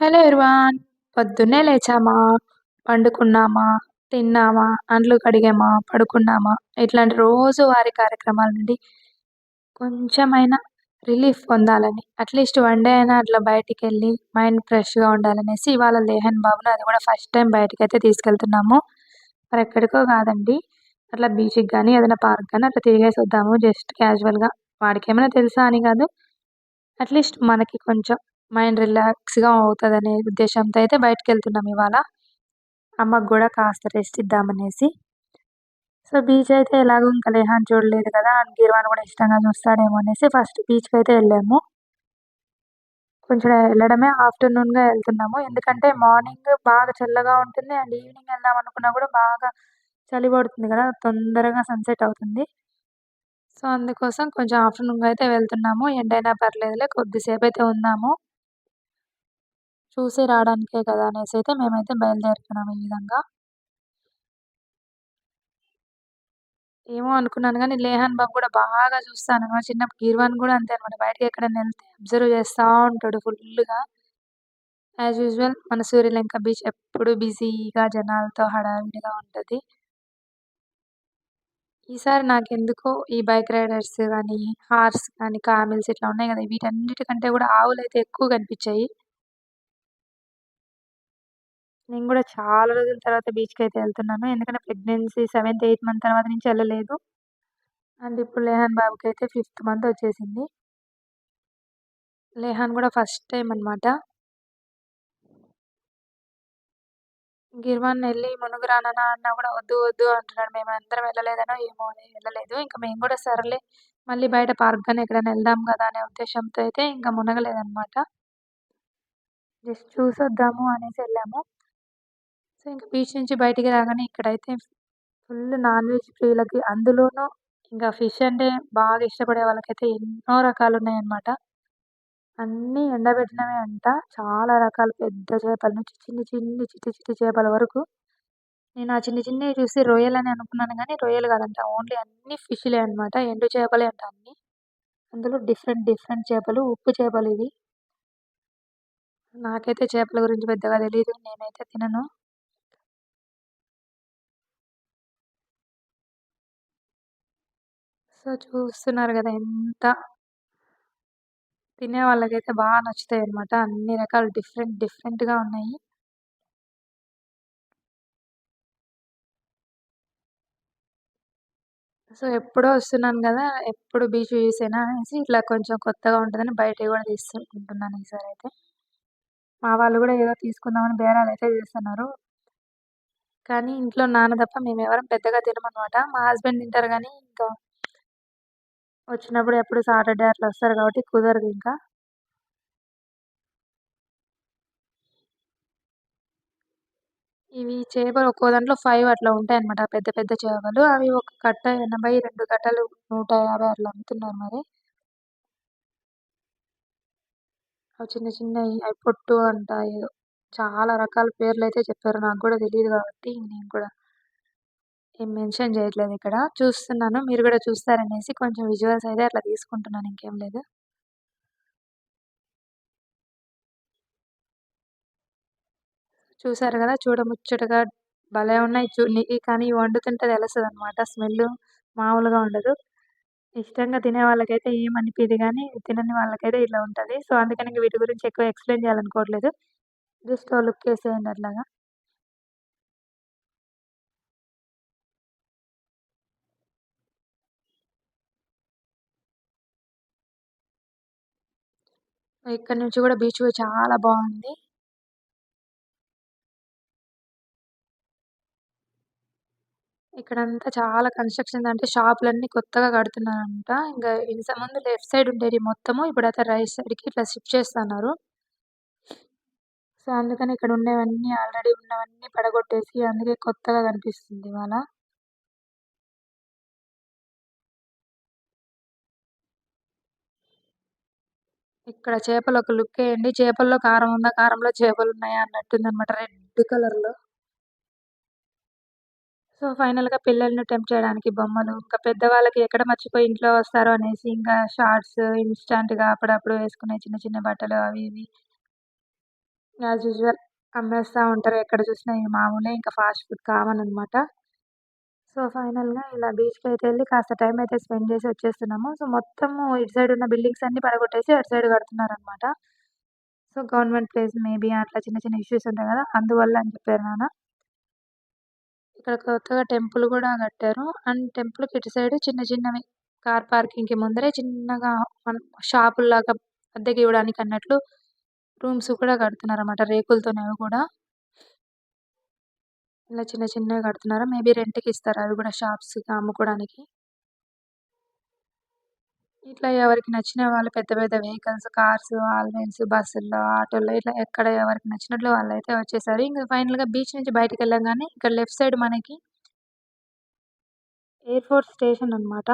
Hello everyone. పొద్దున్నే లేచామా, పండుకున్నామా, తిన్నామా, అంట్లు కడిగామా, పడుకున్నామా ఇట్లాంటి రోజువారీ కార్యక్రమాల నుండి కొంచెమైనా రిలీఫ్ పొందాలని అట్‌లీస్ట్ వన్ డే అయినా అట్లా బయటికెళ్ళి మైండ్ ఫ్రెష్‌గా ఉండాలనేసి ఇవాళ లేహన్ బాబుని అది కూడా ఫస్ట్ టైమ్ బయటికైతే తీసుకెళ్తున్నాము. మరెక్కడికో కాదండి. అట్లా బీచ్‌కి గాని, ఏదైనా పార్క్ గాని అట్లా తిరిగేసొద్దాము జస్ట్ క్యాజువల్‌గా. వాడికేమైనా తెలుసా అని కాదు. అట్‌లీస్ట్ మనకి కొంచెం మైండ్ రిలాక్స్‌గా అవుతదనే ఉద్దేశ్యంతో అయితే బయటికెళ్తున్నాం ఇవాళ. అమ్మకు గూడా కాస్త రెస్ట్ ఇద్దామనేసి. సో, బీచ్ అయితే ఎలాగో ఇంక లేహాన్ చూడలేదు కదా! అండ్ గీర్వాన్ గూడా ఇష్టంగా చూస్తాడేమో అనేసి ఫస్ట్ బీచ్‌కైతే ఎళ్ళాము. కొంచెం ఎళ్ళడమే ఆఫ్టర్‌నూన్‌గా ఎళ్తున్నాము. ఎందుకంటే మార్నింగ్ బాగా చల్లగా ఉంటుంది. అండ్ ఈవినింగ్ ఎళ్దాం అనుకున్నా గూడా బాగా చలి పడుతుంది గదా! తొందరగా సన్‌సెట్ అవుతుంది. సో, అందుకోసం కొంచెం ఆఫ్టర్‌నూన్‌గా అయితే వెళ్తున్నాము. ఎండైనా పర్లేదులే కొద్దిసేపైతే ఉందాము. చూసి రావడానికే కదా! అనేసైతే మేమైతే బయలుదేరుతున్నాం ఈ విధంగా. ఏమో అనుకున్నాను గానీ, లేహాన్ బాబు గూడా బాగా చూస్తాననమాట. చిన్నప్పుడు గీర్వాన్ గూడా అంతే అనమాట. బయటకెక్కడైనా ఎళ్తే అబ్జర్వ్ చేస్తా ఉంటాడు ఫుల్లుగా. యాజ్ యూజువల్ మన సూర్యలంక బీచ్ ఎప్పుడు బిజీగా జనాలతో హడావిడిగా ఉంటది. ఈసారి నాకెందుకో ఈ బైక్ రైడర్స్ గానీ, హార్స్ కానీ, కామెల్స్ ఇట్లా ఉన్నాయి గదా! వీటన్నిటికంటే గూడా ఆవులైతే ఎక్కువ కనిపిచ్చాయి. నేను గూడా చాలా రోజుల తర్వాత బీచ్‌కైతే ఎళ్తున్నాను. ఎందుకంటే ప్రెగ్నెన్సీ సెవెంత్, ఎయిత్ మంత్ తర్వాత నుంచి ఎళ్ళలేదు. అండ్ ఇప్పుడు లేహాన్ బాబుకైతే ఫిఫ్త్ మంత్ ఒచ్చేసింది. లేహాన్ గూడా ఫస్ట్ టైమ్ అనమాట. గిర్వాన్ ఎళ్లి మునుగురా నాన్న అన్నా గూడా వద్దు వద్దు అంటున్నాడు. మేమందరం ఎళ్ళలేదనో ఏమో అని ఎళ్ళలేదు. ఇంక మేము గూడా సర్లే మళ్ళీ బయట పార్క్ గాని ఎక్కడైనా ఎళ్దాం గదా! అనే ఉద్దేశ్యంతో అయితే ఇంక మునగలేదనమాట. జస్ట్ చూసొద్దాము అనేసి ఎళ్ళాము. సో, ఇంక బీచ్ నుంచి బయటికి రాగానే ఇక్కడైతే ఫుల్ నాన్ వెజ్ ప్రియులకి అందులోనూ ఇంకా ఫిష్ అంటే బాగా ఇష్టపడే వాళ్ళకైతే ఎన్నో రకాలున్నాయన్నమాట. అన్నీ ఎండబెట్టినవే అంట. చాలా రకాలు పెద్ద చేపల నుంచి చిన్ని చిన్ని చిట్టి చిట్టి చేపల వరకు. నేను ఆ చిన్ని చిన్నవి చూసి రొయ్యలని అనుకున్నాను గానీ, రొయ్యలు కాదంట. ఓన్లీ అన్నీ ఫిష్‌లే అన్నమాట. ఎండు చేపలే అంట అన్నీ. అందులో డిఫరెంట్ డిఫరెంట్ చేపలు, ఉప్పు చేపలివి. నాకైతే చేపల గురించి పెద్దగా తెలీదు. నేనైతే తినను. సో, చూస్తున్నారు గదా! తినే వాళ్ళకైతే నచ్చుతాయన్నమాట. అన్ని రకాలు డిఫరెంట్ డిఫరెంట్‌గా ఉన్నాయి. సో, ఎప్పుడో వస్తున్నాను గదా! ఎప్పుడు బీచ్ చూసేనా అనేసి ఇట్లా కొంచెం కొత్తగా ఉంటదని బయటివి గూడా తీసుకుంటున్నాను ఈసారైతే. మా వాళ్ళు గూడా ఏదో తీసుకుందామని బేరాలైతే చేస్తున్నారు. కానీ ఇంట్లో నాన్న తప్ప మేమెవరం పెద్దగా తినమనమాట. మా హస్బెండ్ తింటారు గానీ, ఇంకా వచ్చినప్పుడు ఎప్పుడు సాటర్‌డే అట్లా వస్తారు కాబట్టి కుదరదింకా. ఇవి చేపలు ఒక్కో దాంట్లో 5 అట్లా ఉంటాయన్నమాట. పెద్ద పెద్ద చేపలు. అవి ఒక కట్ట 80, 2 కట్టలు 150 అట్లా అమ్ముతున్నారు మరి. అవి చిన్న చిన్నయి అవి పొట్టు అంట ఏదో చాలా రకాల పేర్లైతే చెప్పారు. నాకు గూడా తెలీదు గాబట్టి నేను కూడా ఏం మెన్షన్ జేయట్లేదిక్కడ. చూస్తున్నాను. మీరు గూడా చూస్తారనేసి కొంచెం విజువల్స్ అయితే అట్లా తీసుకుంటున్నాను. ఇంకేం లేదు. చూసారు గదా! చూడముచ్చటగా భలే ఉన్నాయి. కానీ వండుతుంటే తెలుస్తదనమాట స్మెల్లు మామూలుగా ఉండదు. ఇష్టంగా తినే వాళ్ళకైతే ఏమనిపియదు గానీ, తినని వాళ్ళకైతే ఇట్లా ఉంటది. సో, అందుకని ఇంక వీటి గురించి ఎక్కువ ఎక్స్‌ప్లెయిన్ చేయాలనుకోవట్లేదు. జస్ట్ ఓ లుక్కేసేయండి అట్లాగా. ఇక్కడి నుంచి గూడా బీచ్ వ్యూ చాలా బావుంది. ఇక్కడంతా చాలా కన్‌స్ట్రక్షన్స్ అంటే షాపులన్నీ కొత్తగా కడుతున్నారంట. ఇంగా ఇంతకుముందు లెఫ్ట్ సైడ్ ఉండేటివి మొత్తము ఇప్పుడైతే రైట్ సైడ్‌కి ఇట్లా షిఫ్ట్ చేస్తన్నారు. సో, అందుకని ఇక్కడ ఉండేవన్నీ ఆల్రెడీ ఉన్నవన్నీ పడగొట్టేసి అందుకే కొత్తగా కనిపిస్తుంది ఇవాళ. ఇక్కడ చేపలు ఒక లుక్కేయండి. చేపల్లో కారం ఉందా? కారంలో చేపలున్నాయా? అన్నట్టుందనమాట రెడ్ కలర్‌లో. సో, ఫైనల్‌గా పిల్లల్ని టెంప్ట్ చేయడానికి బొమ్మలు, ఇంకా పెద్దవాళ్ళకి ఎక్కడ మర్చిపోయి ఇంట్లో వస్తారో అనేసి ఇంకా షార్ట్స్, ఇన్‌స్టాంట్‌గా అప్పుడప్పుడు వేసుకునే చిన్న చిన్న బట్టలు అవి ఇవి. యాజ్ యూజువల్ అమ్మేస్తా ఉంటారు. ఎక్కడ చూసినా ఇగ మామూలే ఇంకా ఫాస్ట్ ఫుడ్ కామన్ అనమాట. సో, ఫైనల్‌గా ఇలా బీచ్‌కైతే ఎళ్లి కాస్త టైమ్ అయితే స్పెండ్ చేసి వచ్చేస్తున్నాము. సో, మొత్తము ఇటు సైడ్ ఉన్న బిల్డింగ్స్ అన్నీ పడగొట్టేసి అటు సైడ్ కడుతున్నారనమాట. సో, గవర్నమెంట్ ప్లేస్ మేబీ అట్లా చిన్న చిన్న ఇష్యూస్ ఉంటాయి కదా! అందువల్ల అని చెప్పారు నాన్న. ఇక్కడ కొత్తగా టెంపుల్ గూడా కట్టారు. అండ్ టెంపుల్‌కి ఇటు సైడ్ చిన్న చిన్నవి కార్ పార్కింగ్‌కి ముందరే చిన్నగా మనం షాపుల్లాగా అద్దెకి ఇవ్వడానికి అన్నట్లు రూమ్స్ కూడా కడుతున్నారన్నమాట. రేకులతోనే అవి కూడా. ఇలా చిన్న చిన్నవి కడుతున్నారు. మేబీ రెంట్‌కిస్తారు అవి కూడా షాప్స్‌గా అమ్ముకోవడానికి. ఇట్లా ఎవరికి నచ్చిన వాళ్ళు పెద్ద పెద్ద వెహికల్స్, కార్స్, ఆల్‌వెన్స్, బస్సుల్లో, ఆటోల్లో ఇట్లా ఎక్కడ ఎవరికి నచ్చినట్లు వాళ్ళైతే వచ్చేసారు. ఇంక ఫైనల్‌గా బీచ్ నుంచి బయటికెళ్ళంగానే ఇక్కడ లెఫ్ట్ సైడ్ మనకి ఎయిర్ ఫోర్స్ స్టేషన్ అనమాట.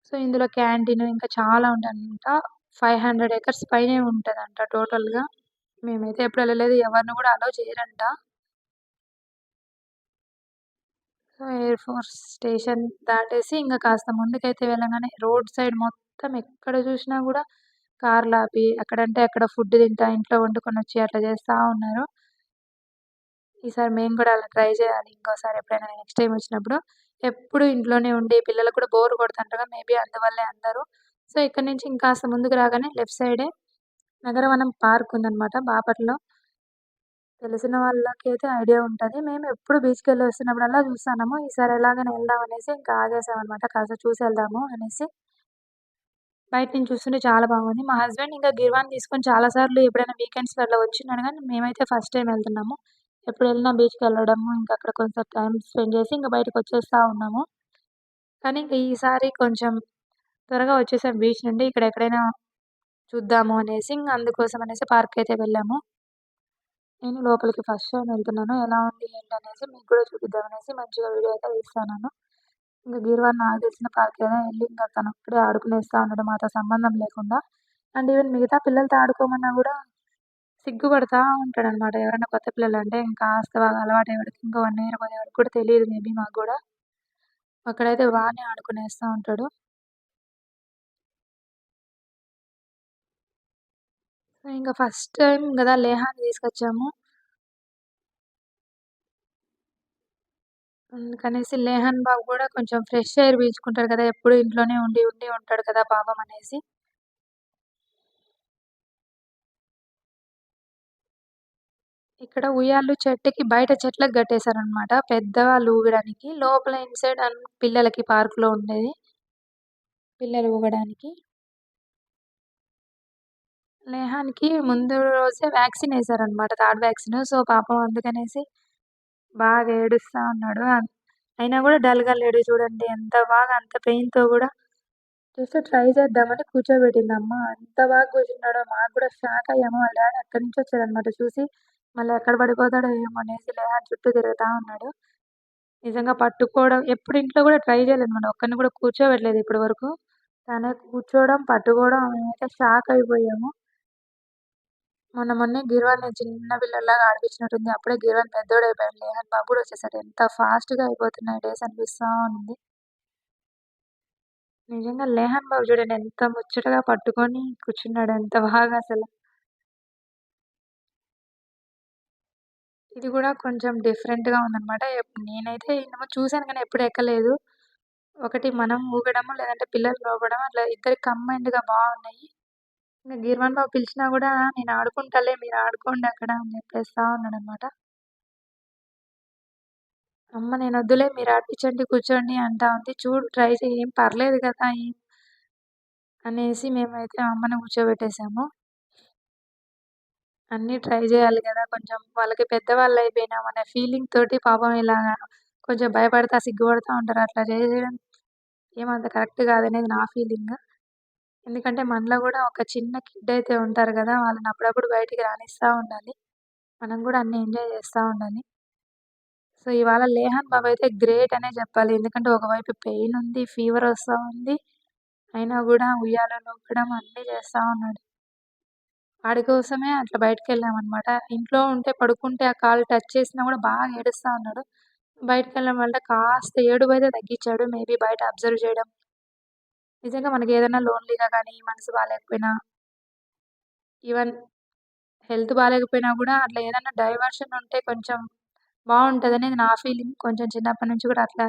సో, ఇందులో క్యాంటీన్ ఇంకా చాలా ఉంటాయన్నమాట. 500 ఎకర్స్ పైనే ఉంటదంట టోటల్‌గా. మేమైతే ఎప్పుడు ఎళ్ళలేదు. ఎవరిని గూడా అలో చేయరంట. సో, ఎయిర్ ఫోర్స్ స్టేషన్ దాటేసి ఇంక కాస్త ముందుకైతే వెళ్ళంగానే రోడ్ సైడ్ మొత్తం ఎక్కడ చూసినా గూడా కార్‌లాపి అక్కడంటే అక్కడ ఫుడ్ తింటా, ఇంట్లో వండుకొనొచ్చి అట్లా చేస్తా ఉన్నారు. ఈసారి మేము కూడా అలా ట్రై చేయాలి ఇంకోసారి ఎప్పుడైనా నెక్స్ట్ టైమ్ వచ్చినప్పుడు. ఎప్పుడు ఇంట్లోనే ఉండి పిల్లలకు కూడా బోర్ కొడుతుంటగా మేబీ అందువల్లే అందరూ. సో, ఇక్కడి నుంచి ఇంకాస్త ముందుకు రాగానే లెఫ్ట్ సైడే నగరవనం పార్క్ ఉందనమాట బాపట్ల. తెలిసిన వాళ్ళకైతే ఐడియా ఉంటది. మేము ఎప్పుడు బీచ్‌కెళ్ళి వస్తున్నప్పుడల్లా చూస్తాన్నాము. ఈసారి ఎలాగైనా వెళ్దాం అనేసి ఇంకా ఆగేసామనమాట. కాస్త చూసెళ్దాము అనేసి. బయట నుంచి చూస్తుంటే చాలా బాగుంది. మా హస్బెండ్ ఇంకా గిర్వాన్ తీసుకొని చాలా సార్లు ఎప్పుడైనా వీకెండ్స్‌లో అట్లా వచ్చిన్నాడు గానీ, మేమైతే ఫస్ట్ టైమ్ వెళ్తున్నాము. ఎప్పుడెళ్ళినా బీచ్‌కెళ్ళడము, ఇంకా అక్కడ కొంచెం టైమ్ స్పెండ్ చేసి ఇంక బయటకొచ్చేస్తా ఉన్నాము. కానీ ఇంక ఈసారి కొంచెం త్వరగా వచ్చేసాం బీచ్ నుండి. ఇక్కడ ఎక్కడైనా చూద్దాము అనేసి, ఇంగ అందుకోసం అనేసి పార్క్‌కయితే వెళ్ళాము. నేను లోపలికి ఫస్ట్ టైమ్ వెళ్తున్నాను. ఎలా ఉంది ఏంటనేసి మీకు కూడా చూపిద్దామనేసి మంచిగా వీడియో అయితే తీస్తున్నాను. ఇంక గీర్వాన్ నాకు తెలిసిన పార్క్ కదా! ఎళ్లి ఇంక తనొక్కడే ఆడుకునేస్తా ఉన్నాడు మాతో సంబంధం లేకుండా. అండ్ ఈవెన్ మిగతా పిల్లలతో ఆడుకోమన్నా గూడా సిగ్గుపడతా ఉంటాడనమాట. ఎవరైనా కొత్త పిల్లలంటే ఇంకాస్త బాగా అలవాటయ్యే ఇంకో 1 ఇయర్ పోయే వరకు కూడా తెలీదు మేబీ మాకు గూడా. అక్కడైతే బానే ఆడుకునేస్తా ఉంటాడు. సో, ఇంక ఫస్ట్ టైమ్ గదా! లేహాని తీసుకొచ్చాము. అందుకనేసి లేహాన్ బాబు గూడా కొంచెం ఫ్రెష్ ఎయిర్ పీల్చుకుంటాడు కదా! ఎప్పుడు ఇంట్లోనే ఉండి ఉంటాడు కదా పాపం అనేసి. ఇక్కడ ఉయ్యాలలు చెట్టుకి బయట చెట్లకు కట్టేసారనమాట. పెద్దవాళ్ళు ఊగడానికి. లోపల ఇన్‌సైడ్ పిల్లలకి పార్క్‌లో ఉండేది. పిల్లలు ఊగడానికి. లేహానికి ముందు రోజే వ్యాక్సిన్ ఎసారనమాట. Third vaccine. సో, పాపం అందుకనేసి బాగా ఏడుస్తా ఉన్నాడు. అయినా గూడా డల్‌గా లేడు చూడండి. ఎంత బాగా అంత పెయిన్‌తో గూడా జస్ట్ ట్రై చేద్దామని కూర్చోబెట్టిందమ్మ. అంత బాగా కూర్చున్నాడో మాకు గూడా షాక్ అయ్యాము. వాళ్ళ డ్యాడీ అక్కడి నుంచి వచ్చారనమాట చూసి. మళ్ళీ ఎక్కడ పడిపోతాడో ఏమో అనేసి లేహాన్ చుట్టూ తిరుగుతా ఉన్నాడు. నిజంగా పట్టుకోవడం ఎప్పుడు ఇంట్లో గూడా ట్రై చేయలేదనమాట. ఒక్కడిని కూడా కూర్చోబెట్టలేదు ఇప్పటి వరకు. తనే కూర్చోవడం, పట్టుకోవడం మేమైతే షాక్ అయిపోయాము. మొన్నే గిర్వాన్ని చిన్న పిల్లోడిలాగా ఆడిపించినట్టుంది. అప్పుడే గిర్వాన్ పెద్దోడయిపోయాడు. లేహాన్ బాబు కూడా వచ్చేసాడు. ఎంత ఫాస్ట్‌గా అయిపోతున్నాయి డేస్ అనిపిస్తా ఉంది. నిజంగా లేహాన్ బాబు చూడండి ఎంత ముచ్చటగా పట్టుకొని కూర్చున్నాడో ఎంత బాగా అసలు. ఇది గూడా కొంచెం డిఫరెంట్‌గా ఉందనమాట. నేనైతే ఇంతకుముందు చూసాను గానీ ఎప్పుడు ఎక్కలేదు. ఒకటి మనం ఊగడము, లేదంటే పిల్లలు ఊగడం అట్లా ఇద్దరికి కంబైన్డ్‌గా బావున్నాయి. ఇంక గిర్వాన్ బాబు పిలిచినా గూడా నేను ఆడుకుంటాలే మీరు ఆడుకోండి అక్కడ అని జెప్పేస్తా ఉన్నాడనమాట. అమ్మ నేనొద్దులే మీరు ఆడిపిచ్చండి, కూర్చోండి అంటా ఉంది. చూడు ట్రై చెయ్యి ఏం పర్లేదు కదా! అనేసి మేమైతే అమ్మని కూర్చోబెట్టేసాము. అన్నీ ట్రై జేయాలి గదా! కొంచెం వాళ్ళకి పెద్దవాళ్ళయిపోయినామనే ఫీలింగ్ తోటి పాపం ఇలాగా కొంచెం భయపడతా, సిగ్గుపడతా ఉంటారు. అట్లా జేయడం ఏమంత కరెక్ట్ గాదనేది నా ఫీలింగ్. ఎందుకంటే మనలో గూడా ఒక చిన్న కిడ్ అయితే ఉంటారు గదా! వాళ్ళని అప్పుడప్పుడు బయటికి రానిస్తా ఉండాలి. మనం గూడా అన్నీ ఎంజాయ్ జేస్తా ఉండాలి. సో, ఇవాళ లేహాన్ బాబు అయితే గ్రేట్ అనే జెప్పాలి. ఎందుకంటే ఒకవైపు పెయినుంది, ఫీవరొస్తా ఉంది. అయినా గూడా ఉయ్యాలలో ఊగడం అన్నీ జేస్తా ఉన్నాడు. వాడి కోసమే అట్లా బయటికెళ్ళామనమాట. ఇంట్లో ఉంటే పడుకుంటే ఆ కాలు టచ్ చేసినా గూడా బాగా ఏడుస్తా ఉన్నాడు. బయటికెళ్ళడం వల్ల కాస్త ఏడుపైతే తగ్గిచ్చాడు. మేబీ బయట అబ్జర్వ్ జేయడం. నిజంగా మనకేదైనా లోన్‌లీగా గానీ, మనసు బాలేకపోయినా ఈవెన్ హెల్త్ బాలేకపోయినా గూడా అట్లా ఏదన్నా డైవర్షన్ ఉంటే కొంచెం బావుంటదనేది నా ఫీలింగ్. కొంచెం చిన్నప్పటి నుంచి గూడా అట్లా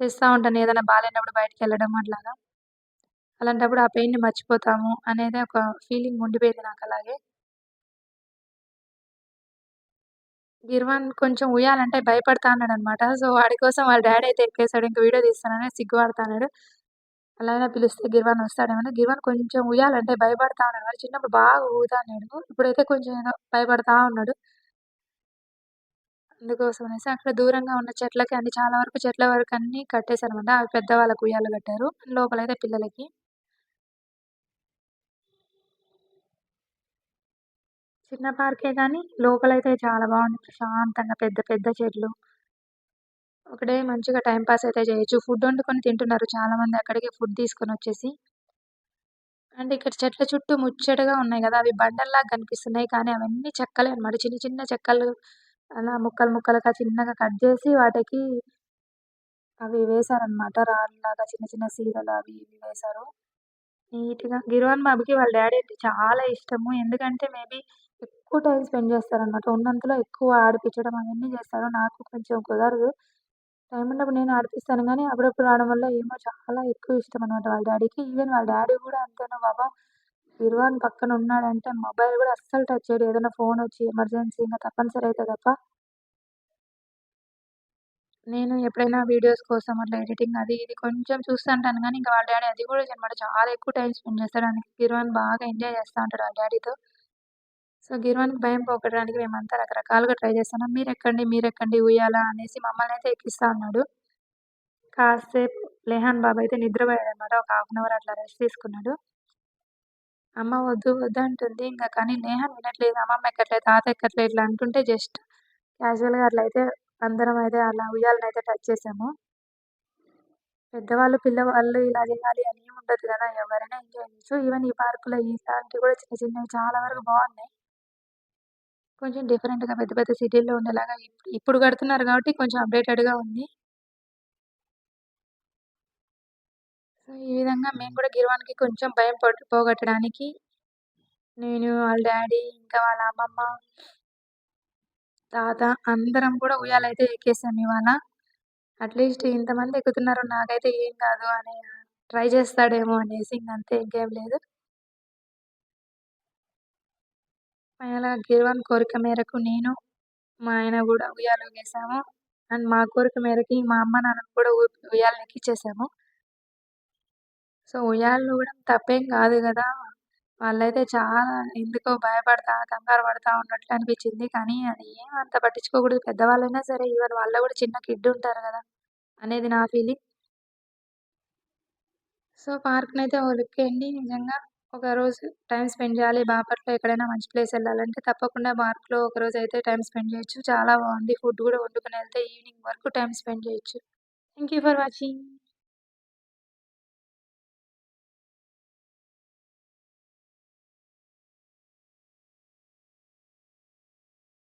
చేస్తా ఉంటాను. ఏదైనా బాలేనప్పుడు బయటికెళ్ళడం అట్లాగా. అలాంటప్పుడు ఆ పెయిన్‌ని మర్చిపోతాము అనేది ఒక ఫీలింగ్ ఉండిపోయింది నాకలాగే. గిర్వాన్ కొంచెం ఉయ్యాలంటే భయపడతా అన్నాడనమాట. సో, వాడి కోసం వాళ్ళ డ్యాడీ అయితే ఎక్కేసాడు. ఇంక వీడియో తీస్తానని సిగ్గుపడతా అన్నాడు. అలా అయినా పిలిస్తే గిర్వాన్ వస్తాడేమో గిర్వాన్ కొంచెం ఉయ్యాలంటే భయపడతా ఉన్నాడు. వాడు చిన్నప్పుడు బాగా ఊగుతాన్నాడు. ఇప్పుడైతే కొంచెం ఏదో భయపడతా ఉన్నాడు. అందుకోసం అనేసి అక్కడ దూరంగా ఉన్న చెట్లకి అన్ని చాలా వరకు చెట్ల వరకు అన్నీ కట్టేసారనమాట. అవి పెద్దవాళ్ళకి ఉయ్యాల కట్టారు. లోపలైతే పిల్లలకి. చిన్న పార్కే గానీ లోపలైతే చాలా బావుంది. ప్రశాంతంగా పెద్ద పెద్ద చెట్లు. ఒకడే మంచిగా టైమ్ పాస్ అయితే చేయొచ్చు. ఫుడ్ వండుకొని తింటున్నారు చాలా మంది అక్కడికే ఫుడ్ తీసుకొనొచ్చేసి. అంటే ఇక్కడ చెట్ల చుట్టూ ముచ్చటగా ఉన్నాయి గదా! అవి బండల్లాగా కనిపిస్తున్నాయి. కానీ అవన్నీ చెక్కలే అన్నమాట. చిన్న చిన్న చెక్కలు అలా ముక్కలు ముక్కలుగా చిన్నగా కట్ జేసి వాటికి అవి వేశారన్నమాట. రాడ్‌లాగా చిన్న చిన్న సీరలు అవి ఇవి వేశారు. నీట్‌గా గిర్వాన్ బాబుకి వాళ్ళ డ్యాడీ అంటే చాలా ఇష్టము. ఎందుకంటే మేబీ ఎక్కువ టైమ్ స్పెండ్ చేస్తారన్నమాట. ఉన్నంతలో ఎక్కువ ఆడిపిచ్చడం అవన్నీ చేస్తారు. నాకు కొంచెం కుదరదు. టైమ్ ఉన్నప్పుడు నేను ఆడిపిస్తాను గానీ, అప్పుడప్పుడు రావడం వల్ల ఏమో చాలా ఎక్కువ ఇష్టమనమాట వాళ్ళ డ్యాడీకి. ఈవెన్ వాళ్ళ డ్యాడీ గూడా అంతేను బాబా ఇర్వాన్ పక్కన ఉన్నాడంటే మొబైల్ గూడా అస్సలు టచ్ చేయడు. ఏదైనా ఫోనొచ్చి ఎమర్జెన్సీ ఇంగ తప్పనిసరి అయితే తప్ప. నేను ఎప్పుడైనా వీడియోస్ కోసం అట్లా ఎడిటింగ్ అది ఇది కొంచెం చూస్తుంటాను గానీ, ఇంక వాళ్ళ డ్యాడీ అది గూడా చేయనమాట. చాలా ఎక్కువ టైమ్ స్పెండ్ చేస్తాడు. అందుకే కిర్వాన్ బాగా ఎంజాయ్ చేస్తా ఉంటాడు వాళ్ళ డ్యాడీతో. సో, గిర్వాన్‌కి భయం పోగొట్టడానికి మేమంతా రకరకాలుగా ట్రై చేస్తున్నాం. మీరెక్కండి, మీరెక్కండి ఉయ్యాల అనేసి మమ్మల్నయితే ఎక్కిస్తా అన్నాడు. కాసేపు లెహాన్ బాబయితే నిద్రపోయాడనమాట. ఒక హాఫ్ అన్ అవర్ అట్లా రెస్ట్ తీసుకున్నాడు. అమ్మ వద్దు, వద్దంటుంది. కానీ నేహా వినట్లేదు. అమ్మమ్మ ఎక్కట్లే, తాత ఎక్కట్లే ఇట్లా అంటుంటే జస్ట్ క్యాజువల్‌గా అట్లా అయితే అందరం అయితే అలా ఉయ్యాలనైతే టచ్ చేసాము. పెద్దవాళ్ళు, పిల్లవాళ్ళు ఇలా చేయాలి అని ఏమి ఉండదు కదా! ఎవరైనా ఎంజాయ్ చేయొచ్చు. ఈవెన్ ఈ పార్కులో ఇలాంటివి కూడా చిన్న చిన్నవి చాలా వరకు బావున్నాయి. కొంచెం డిఫరెంట్‌గా పెద్ద పెద్ద సిటీల్లో ఉండేలాగా ఇప్పుడు కడుతున్నారు కాబట్టి కొంచెం అప్‌డేటెడ్‌గా ఉంది. సో, ఈ విధంగా మేము కూడా గిర్వాన్‌కి కొంచెం భయం పోగొట్టడానికి నేను, వాళ్ళ డ్యాడీ, ఇంకా వాళ్ళ అమ్మమ్మ, తాత అందరం కూడా ఉయ్యాలైతే ఎక్కేసాం ఇవాళ. అట్‌లీస్ట్ ఇంతమంది ఎక్కుతున్నారు నాకైతే ఏం కాదు అని ట్రై చేస్తాడేమో అనేసి ఇంకంతే ఇంకేం లేదు. ఫైనల్‌గా గిర్వాన్ కోరిక మేరకు నేను, మా ఆయన గూడా ఉయ్యాల ఊగేసాము. అండ్ మా కోరిక మేరకి మా అమ్మ, నాన్నని కూడా ఉయ్యాలలో ఎక్కించేసాము. సో, ఉయ్యాలలో ఊగడం తప్పేం కాదు గదా! వాళ్ళైతే చాలా ఎందుకో భయపడతా, కంగారు పడతా ఉన్నట్లు అనిపిచ్చింది. కానీ అది ఏం అంత పట్టించుకోకూడదు. పెద్దవాళ్ళైనా సరే ఈవెన్ వాళ్ళలో గూడా చిన్న కిడ్ ఉంటారు గదా! అనేది నా ఫీలింగ్. సో, పార్క్‌నైతే ఓ లుక్కేయండి. నిజంగా ఒకరోజు టైమ్ స్పెండ్ జేయాలి. బాపట్ల ఎక్కడైనా మంచి ప్లేస్ ఎళ్ళాలంటే తప్పకుండా పార్క్‌లో ఒకరోజైతే టైమ్ స్పెండ్ జేయొచ్చు. చాలా బావుంది. ఫుడ్ గూడా వండుకొని ఎళ్తే ఈవినింగ్ వరకు టైమ్ స్పెండ్ జేయొచ్చు. Thank you for watching.